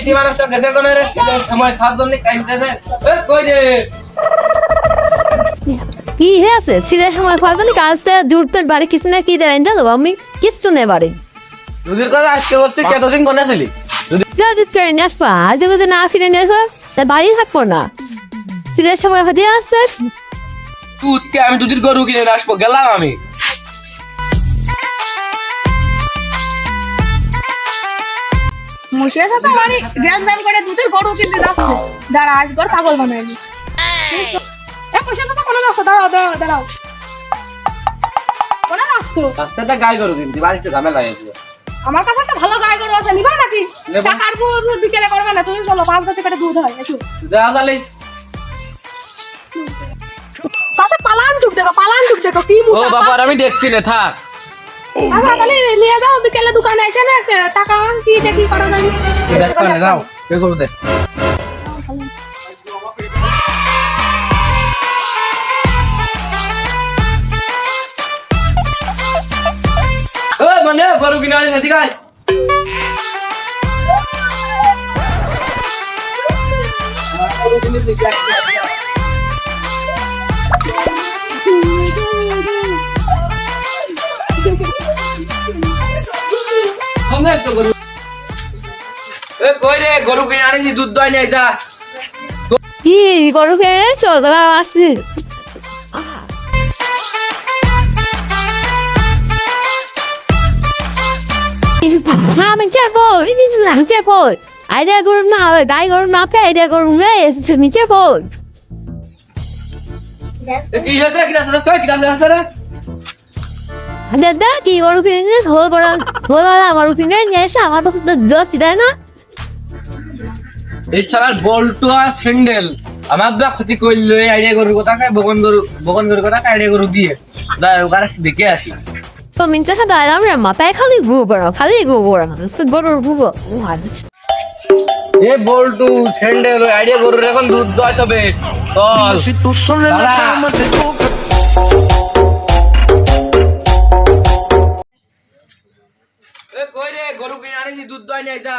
ইতি মানুষটা গেদে কোন রে সময় খাদ্য নেই কাইতে দে এ কই রে কি হয়েছে সিলের সময় ফাজলি কাজতে জুড়তে বাড়ি কিছু না কি দেন জানো আমি কিছু নেই বাড়ি দুদির কথা আজকে বলছি কতদিন কোন ছিলি যদি করে নিয়ে আসবা আজ যদি না ফিরে নিয়ে আসবা তা বাড়ি থাকবো না সিলের সময় হতে আসছে তুই আমি দুদির গরু কিনে আসবো গেলাম আমি মুশিয়া চাচা বাড়ি গ্যাস দাম করে দুধের গরু কিনতে যাচ্ছে দাঁড়া আজগর পাগল বানাইলি এ মুশিয়া চাচা কোন যাচ্ছ দাঁড়াও দাঁড়াও দাঁড়াও কোন যাচ্ছ রাস্তাটা গাই গরু কিনতে বাড়িতে ঝামেলা হয়েছে আমার কাছে একটা ভালো গাই গরু আছে নিবা নাকি নেবো। টাকার দুধ বিকেলে করবে না তুমি চলো 5 বছর করে দুধ হয় এসো যা তাহলে চাচা পালান টুক দেখো কি ও বাবা আমি দেখছি না থাক আচ্ছা তাহলে নিয়ে যাও বিকেলে দোকানে এসে না টাকা আন কি দেখি করা যায় দেখো না যাও কে গরু দে ও মানে গরু কিনে আনি এদিকে আয় গরু কিনে দিকে কই রে গরু কিনে আনিছি দুধ দই নাই যা কি গরু খেয়ে এনেছো তোরা আসছি হ্যাঁ আমি চেপো নিচে না চেপো আইডিয়া করুন না গাই করুন না পে আইডিয়া করুন না নিচে পড় কি হইছে কি রাস্তা তুই কি রাস্তা রে দাদা কি গরু কিনে নিয়ে হল আমার কিনে নিয়ে এসে আমার পাশে তো দোষ দেয় না এই শালার বল্টু আর স্যান্ডেল আমার বা ক্ষতি করলো আইডিয়া গরুর কথা কাই বগন গরুর কথা আইডিয়া গরু দিয়ে যা ওখানে দেখে আসি তো মিনচা সাদা আলাম রে মাথায় খালি গোবর গরুর গোবর এ বল্টু স্যান্ডেল ওই আইডিয়া গরুর এখন দুধ দয় তবে চল দাঁড়া। এ কই রে গরু কিনে আনিছি দুধ দয় নাই যা